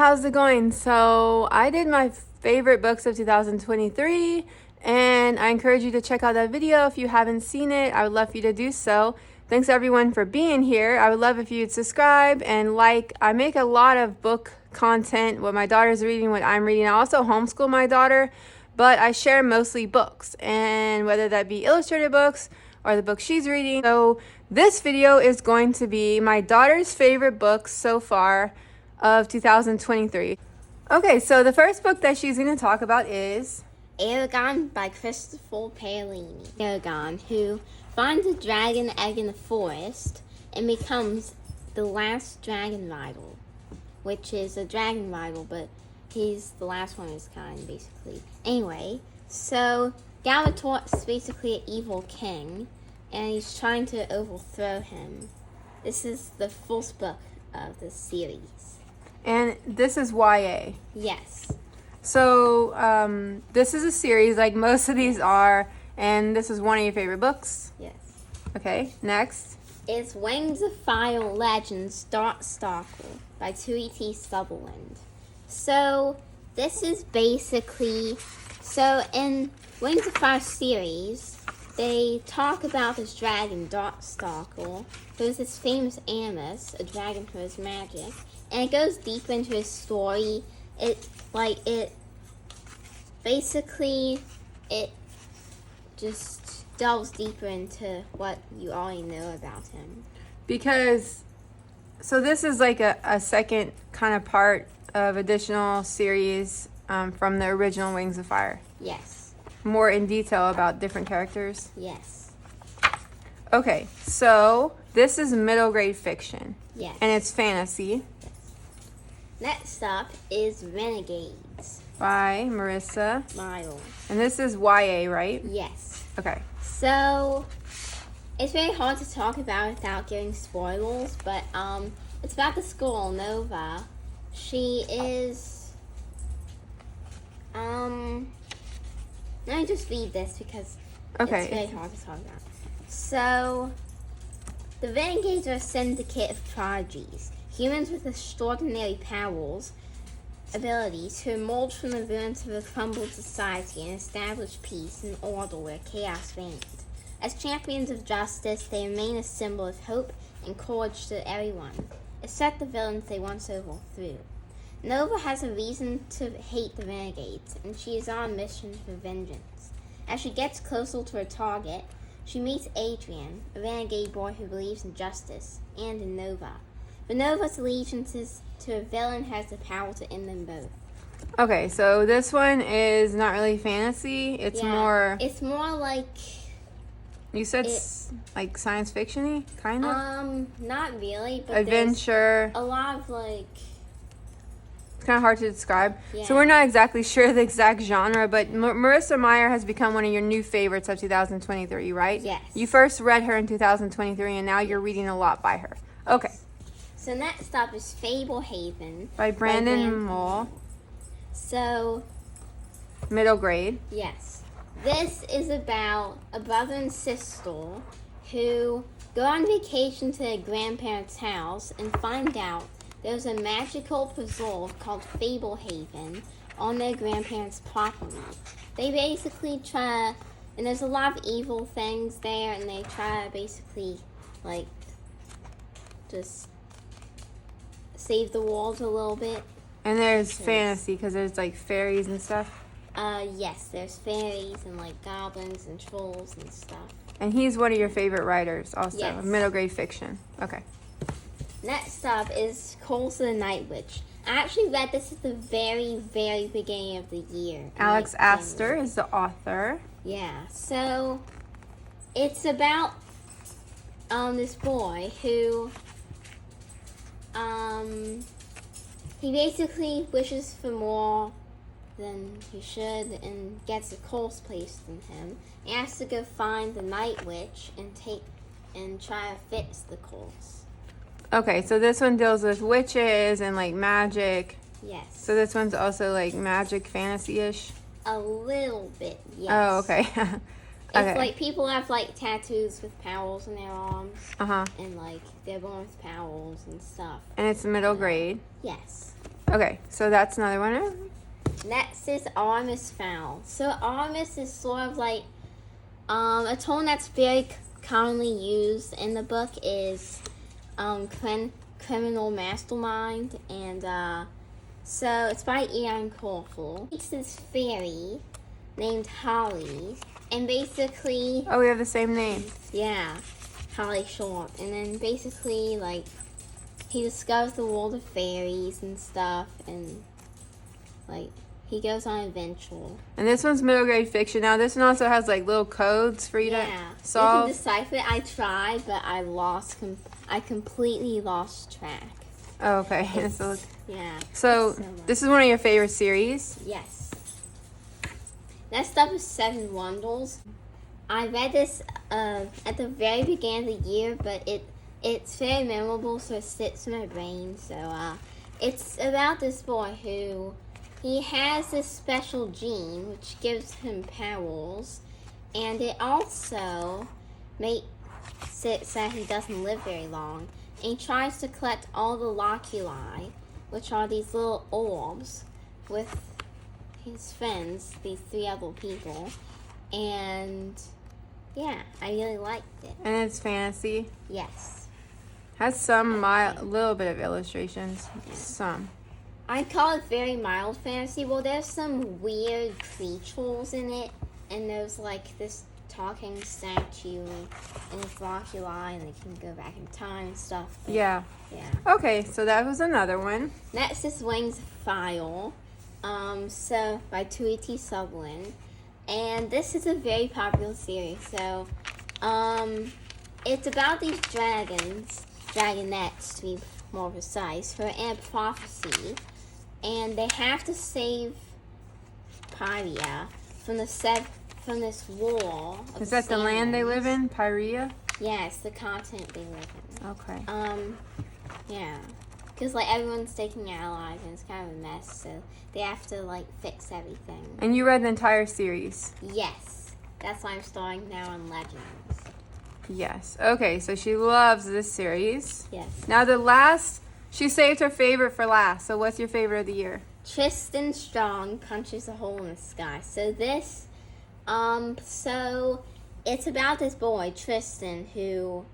how's it going? So I did my favorite books of 2023, and I encourage you to check out that video if you haven't seen it. I would love for you to do so. Thanks everyone for being here. I would love if you'd subscribe and like. I make a lot of book content, what my daughter's reading, what I'm reading. I also homeschool my daughter, but I share mostly books, and whether that be illustrated books or the book she's reading. So this video is going to be my daughter's favorite books so far of 2023. Okay, so the first book that she's going to talk about is Eragon by Christopher Paolini. Eragon, who finds a dragon egg in the forest and becomes the last dragon rival, which is a dragon rival, but he's the last one of his kind, basically. Anyway, so Galatort's basically an evil king, and he's trying to overthrow him. This is the first book of the series. And this is YA. Yes. So this is a series like most of these are, and this is one of your favorite books. Yes. Okay, next. It's Wings of Fire Legends Darkstalker by Tui T. Sutherland. So this is basically, so in Wings of Fire series, they talk about this dragon, Darkstalker, who's this famous Amos, a dragon for his magic, and it goes deep into his story. It just delves deeper into what you already know about him. Because, so this is like a second kind of part of additional series from the original Wings of Fire. Yes. More in detail about different characters. Yes. Okay, so this is middle grade fiction. Yes. And it's fantasy. Next up is Renegades By Marissa Miles. And this is YA, right? Yes. Okay. So it's very hard to talk about without giving spoilers, but it's about the school, Nova. She is let me just read this because it's very hard to talk about. So the Renegades are a syndicate of prodigies, humans with extraordinary powers, abilities who emerge from the ruins of a crumbled society and establish peace and order where chaos reigned. As champions of justice, they remain a symbol of hope and courage to everyone, except the villains they once overthrew. Nova has a reason to hate the Renegades, and she is on a mission for vengeance. As she gets closer to her target, she meets Adrian, a renegade boy who believes in justice and in Nova. But Nova's allegiances to a villain has the power to end them both. Okay, so this one is not really fantasy. It's more like, you said like science fiction-y, kind of? Not really, but adventure. A lot of it's kind of hard to describe. Yeah. So we're not exactly sure the exact genre, but Marissa Meyer has become one of your new favorites of 2023, right? Yes. You first read her in 2023, and now you're reading a lot by her. Okay. So next up is Fablehaven By Brandon Mull. So middle grade. Yes. This is about a brother and sister who go on vacation to their grandparents' house and find out there's a magical preserve called Fablehaven on their grandparents' property. They basically try, and there's a lot of evil things there, and they try to basically, just save the world a little bit. And there's fantasy, because there's, fairies and stuff. Yes, there's fairies and, goblins and trolls and stuff. And he's one of your favorite writers, also, yes. of middle grade fiction. Okay. Next up is Curse of the Night Witch. I actually read this at the very, very beginning of the year. Alex Astor is the author. Yeah, so it's about this boy who he basically wishes for more than he should and gets a curse placed in him. He has to go find the Night Witch and try to fix the curse. Okay, so this one deals with witches and magic. Yes. So this one's also magic fantasy-ish? A little bit, yes. Oh, okay. Okay. It's people have tattoos with powers in their arms. Uh-huh. And they're born with powers and stuff. And it's middle grade. Yes. Okay, so that's another one. Next is Artemis Fowl. So Artemis is sort of like a term that's very commonly used in the book is criminal mastermind, and so it's by Ian Colfer. It's this fairy named Holly, and basically Oh, we have the same name. yeah, Holly Short, and then basically like he discovers the world of fairies and stuff, and like he goes on an adventure. And this one's middle grade fiction. Now this one also has like little codes for you to solve. You can decipher it. I tried, but I I completely lost track. Oh, okay. Yeah. So this is one of your favorite series. Yes. Next up is Seven Wonders. I read this at the very beginning of the year, but it's very memorable, so it sits in my brain. So it's about this boy who he has this special gene which gives him powers, and it also makes it so that he doesn't live very long. And he tries to collect all the loculi, which are these little orbs, with his friends, these 3 other people. And yeah, I really liked it. And it's fantasy. Yes. Has some little bit of illustrations. Some. I call it very mild fantasy. Well, there's some weird creatures in it, and there's like this talking statue and it's loculi, and they can go back in time and stuff. But, yeah. Okay, so that was another one. Next is Wings of Fire, so by Tui T. Sutherland, and this is a very popular series. So, it's about these dragonettes to be more precise, who are in a prophecy, and they have to save Pyria from this war. Is that the land they live in? Pyria? Yes, the continent they live in. Okay. Yeah. Because, like, everyone's taking allies, and it's kind of a mess, so they have to, like, fix everything. And you read the entire series? Yes. That's why I'm starting now on Legends. Yes. Okay, so she loves this series. Yes. Now she saved her favorite for last. So what's your favorite of the year? Tristan Strong Punches a Hole in the Sky. So this, so it's about this boy, Tristan, who,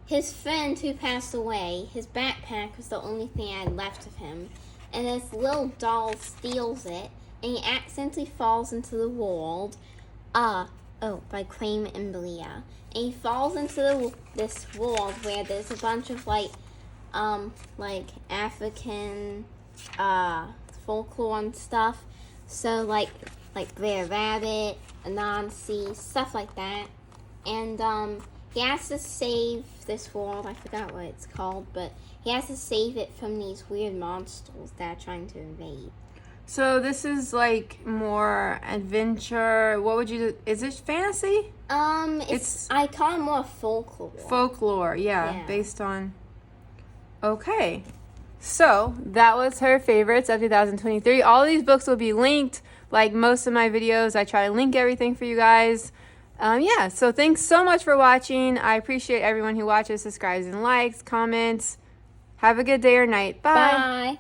his friend who passed away, his backpack was the only thing I had left of him, and this little doll steals it, and he accidentally falls into the world, by Crane and Belia. And he falls into this world where there's a bunch of like African folklore and stuff. So like Brer Rabbit, Anansi, stuff like that. And he has to save this world. I forgot what it's called, but he has to save it from these weird monsters that are trying to invade. So this is like more adventure. What would you do? Is it fantasy? I call it more folklore. Folklore, yeah, based on. Okay, so that was her favorites of 2023. All of these books will be linked. Like most of my videos, I try to link everything for you guys. So thanks so much for watching. I appreciate everyone who watches, subscribes, and likes, comments. Have a good day or night. Bye. Bye.